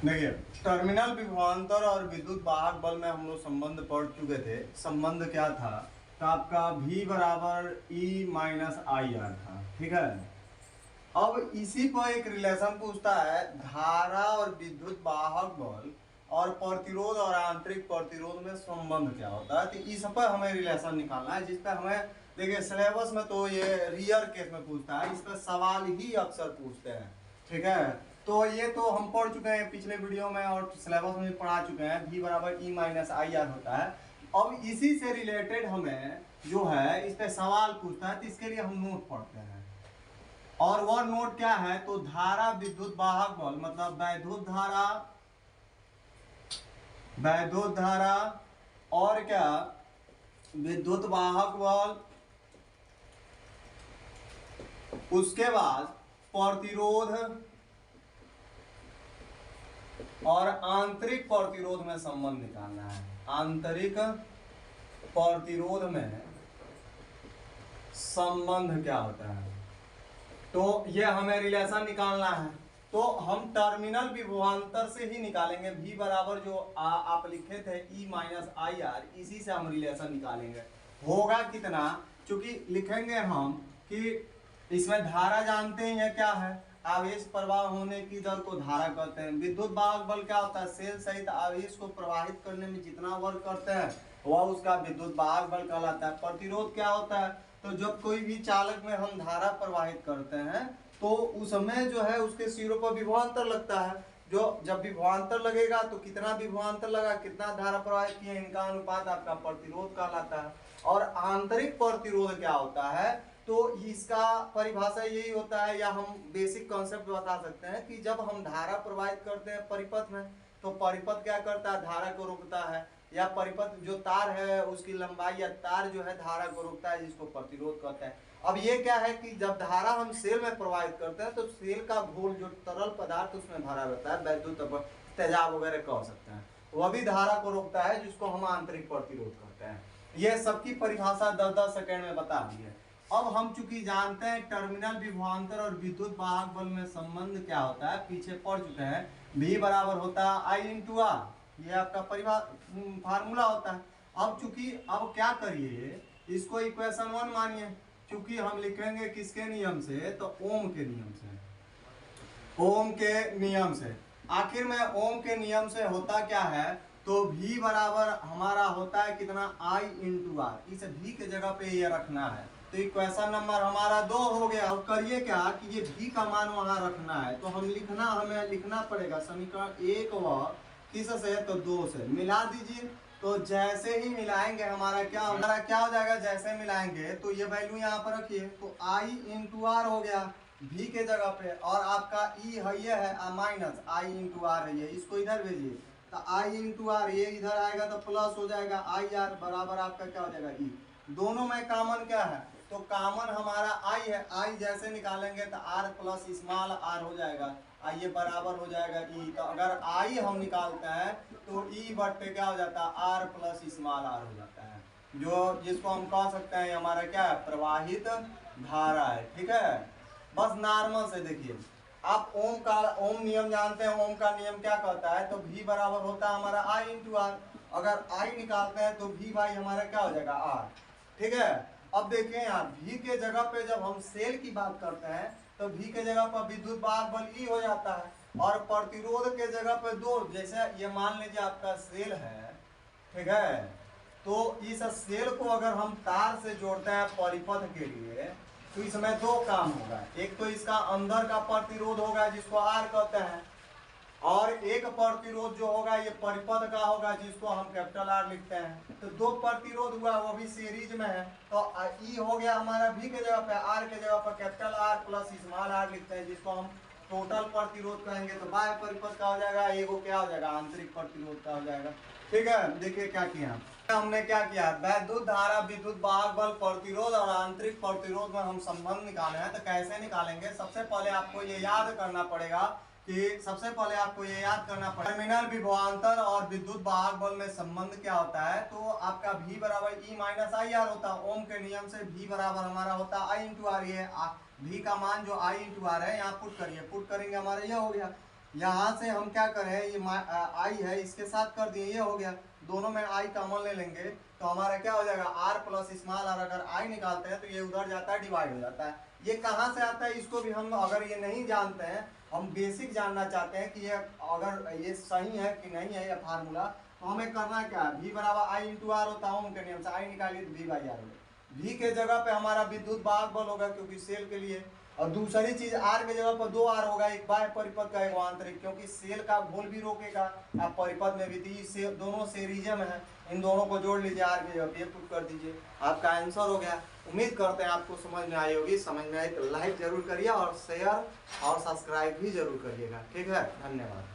देखिए, टर्मिनल विभवांतर और विद्युत वाहक बल में हम लोग संबंध पढ़ चुके थे। संबंध क्या था? तो आपका V बराबर E माइनस आई आर था। ठीक है, अब इसी पर एक रिलेशन पूछता है, धारा और विद्युत वाहक बल और प्रतिरोध और आंतरिक प्रतिरोध में संबंध क्या होता है। तो इस पर हमें रिलेशन निकालना है, जिस पर हमें देखिए सिलेबस में तो ये रियर केस में पूछता है, इस पर सवाल ही अक्सर पूछते हैं। ठीक है, तो ये तो हम पढ़ चुके हैं पिछले वीडियो में और सिलेबस में पढ़ा चुके हैं। V बराबर E माइनस आई आर होता है। अब इसी से रिलेटेड हमें जो है इस पे सवाल पूछता है, तो इसके लिए हम नोट पढ़ते हैं। और वह नोट क्या है? तो धारा विद्युत वाहक बल मतलब वैद्युत धारा और क्या विद्युत वाहक बल, उसके बाद प्रतिरोध और आंतरिक प्रतिरोध में संबंध निकालना है। आंतरिक प्रतिरोध में संबंध क्या होता है, तो ये हमें रिलेशन निकालना है। तो हम टर्मिनल विभवांतर से ही निकालेंगे। V बराबर जो आप लिखे थे E माइनस आई आर, इसी से हम रिलेशन निकालेंगे। होगा कितना? चूंकि लिखेंगे हम कि इसमें धारा जानते हैं क्या है, आवेश प्रवाह होने की दर को धारा कहते हैं। विद्युत वाहक बल क्या होता है? सेल सहित आवेश को प्रवाहित करने में जितना वर्क करते हैं वह उसका विद्युत वाहक बल कहलाता है। प्रतिरोध क्या होता है? तो जब कोई भी चालक में हम धारा प्रवाहित करते हैं तो उस समय जो है उसके सिरों पर विभवांतर लगता है। जो जब विभवांतर लगेगा तो कितना विभवांतर लगा, कितना धारा प्रवाहित किया, इनका अनुपात आपका प्रतिरोध कहलाता है। और आंतरिक प्रतिरोध क्या होता है? तो इसका परिभाषा यही होता है, या हम बेसिक कॉन्सेप्ट बता सकते हैं कि जब हम धारा प्रवाहित करते हैं परिपथ में, तो परिपथ क्या करता है? धारा को रोकता है। या परिपथ जो तार है उसकी लंबाई या तार जो है धारा को रोकता है, जिसको प्रतिरोध कहते हैं। अब ये क्या है कि जब धारा हम सेल में प्रवाहित करते हैं तो सेल का घोल जो तरल पदार्थ उसमें भरा रहता है, वैद्युत तेजाब वगैरह कह सकते हैं, वह भी धारा को रोकता है, जिसको हम आंतरिक प्रतिरोध कहते हैं। ये सबकी परिभाषा 10-10 सेकेंड में बता दी है। अब हम चूंकि जानते हैं टर्मिनल विभवांतर और विद्युत वाहक बल में संबंध क्या होता है, पीछे पढ़ चुके हैं। V बराबर होता है I इंटू आर, ये आपका फार्मूला होता है। अब चूंकि अब क्या करिए, इसको इक्वेशन 1 मानिए, चूंकि हम लिखेंगे किसके नियम से? तो ओम के नियम से। ओम के नियम से आखिर में ओम के नियम से होता क्या है? तो V बराबर हमारा होता है कितना? I into R. इस V के जगह पे ये रखना है, तो इक्वेशन नंबर हमारा 2 हो गया। अब करिए क्या कि ये V का मान वहां रखना है, तो हमें लिखना पड़ेगा समीकरण 1 व किस से? तो 2 से मिला दीजिए। तो जैसे ही मिलाएंगे हमारा क्या हो जाएगा? जैसे मिलाएंगे तो ये वैल्यू यहाँ पर रखिए, तो I इंटू आर हो गया V के जगह पे, और आपका E है ये है माइनस I इंटू आर है ये, इसको इधर भेजिए। तो I इंटू आर ये इधर आएगा तो प्लस हो जाएगा आई आर बराबर आपका क्या हो जाएगा? E। दोनों में कॉमन क्या है? तो कॉमन हमारा I है, I जैसे निकालेंगे तो R प्लस स्मॉल r हो जाएगा, I ये बराबर हो जाएगा E। तो अगर I हम निकालते हैं तो E बट्टे क्या हो जाता है? R प्लस स्मॉल r हो जाता है, जो जिसको हम कह सकते हैं हमारा क्या है? प्रवाहित धारा है। ठीक है, बस नॉर्मल से देखिए, आप ओम नियम जानते हैं। ओम का नियम क्या कहता है? तो V बराबर होता है हमारा I इंटू आर। अगर I निकालते हैं तो V बाई हमारा क्या हो जाएगा? R। ठीक है, अब देखिए यहाँ V के जगह पे जब हम सेल की बात करते हैं तो V के जगह पर विद्युत वाहक बल E हो जाता है, और प्रतिरोध के जगह पे 2। जैसे ये मान लीजिए आपका सेल है, ठीक है, तो इस सेल को अगर हम तार से जोड़ते हैं परिपथ के लिए तो इसमें 2 काम होगा। एक तो इसका अंदर का प्रतिरोध होगा जिसको R कहते हैं, और एक प्रतिरोध जो होगा ये परिपथ का होगा जिसको हम कैपिटल R लिखते हैं। तो 2 प्रतिरोध हुआ, वो भी सीरीज में है। तो E हो गया हमारा V के जगह पे, R के जगह पर capital R plus small r लिखते हैं, जिसको हम टोटल प्रतिरोध कहेंगे। तो बाह्य परिपथ का हो जाएगा, एगो क्या हो जाएगा? आंतरिक प्रतिरोध का हो जाएगा। ठीक है, देखिए क्या किया हमने, क्या किया? वैद्युत धारा, विद्युत वाहक बल, प्रतिरोध और आंतरिक प्रतिरोध में हम संबंध निकाले हैं। तो कैसे निकालेंगे? सबसे पहले आपको ये याद करना पड़ेगा टर्मिनल विभवांतर और विद्युत वाहक बल में संबंध क्या होता है। तो आपका V बराबर E माइनस आई आर होता है। ओम के नियम से V बराबर हमारा होता है I इंटू आर। ये V का मान जो I इंटू आर है यहाँ पुट करिए, पुट करेंगे हमारा यह हो गया। यहाँ से हम क्या करें, ये आई है इसके साथ कर दिए, ये हो गया, दोनों में आई कॉमन ले लेंगे तो हमारा क्या हो जाएगा आर प्लस स्मॉल आर। अगर आई निकालते हैं तो ये उधर जाता है, डिवाइड हो जाता है। ये कहाँ से आता है इसको भी हम, अगर ये नहीं जानते हैं, हम बेसिक जानना चाहते हैं कि ये अगर ये सही है कि नहीं है ये फार्मूला, तो हमें करना क्या है, v बराबर आई इंटू आर होता है, ओम के नियम से आई निकालिए तो v बाई आर होगा। v के जगह पे हमारा विद्युत वाहक बल होगा क्योंकि सेल के लिए, और दूसरी चीज आर के जगह पर 2 आर होगा, एक बाह्य परिपथ का एक आंतरिक, क्योंकि सेल का घोल भी रोकेगा आप परिपथ में भी, तो दोनों सीरीजम है, इन दोनों को जोड़ लीजिए, आर के जगह ये पुट कर दीजिए, आपका आंसर हो गया। उम्मीद करते हैं आपको समझ में आई होगी, समझ में आई तो लाइक जरूर करिए और शेयर और सब्सक्राइब भी जरूर करिएगा। ठीक है, धन्यवाद।